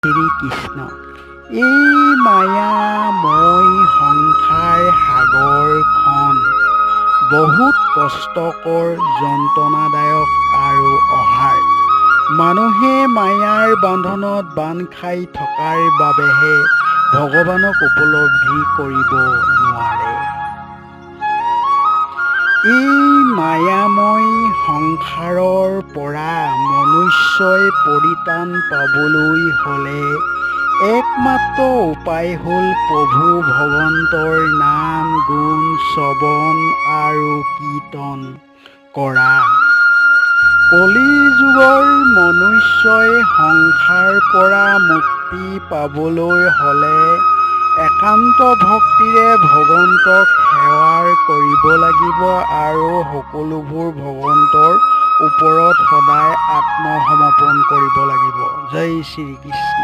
শ্ৰীকৃষ্ণ। এই মায়াময় সংসাৰ সাগৰখন বহুত কষ্টকৰ, যন্ত্ৰণাদায়ক আৰু অসাৰ। মানুহে মায়াৰ বান্ধনত বান্ধ খাই থকাৰ বাবেহে ভগৱানক উপলব্ধি কৰিব নোৱাৰে। এই মায়াময় সংসাৰৰ পৰা মনুষ্যই পৰিত্ৰাণ পাবলৈ হ'লে একমাত্ৰ উপায় হ'ল প্ৰভু ভগৱন্তৰ নাম গুণ শ্ৰৱণ আৰু কীৰ্তন কৰা। কলি যুগৰ মনুষ্যই সংসাৰ পৰা মুক্তি পাবলৈ হ'লে একান্ত ভক্তিৰে ভগৱন্তক সেৱা কৰিব লাগিব আৰু সকলোবোৰ ভগৱন্তৰ ওপৰত সদায় আত্মসমৰ্পণ কৰিব লাগিব। জয় শ্ৰীকৃষ্ণ।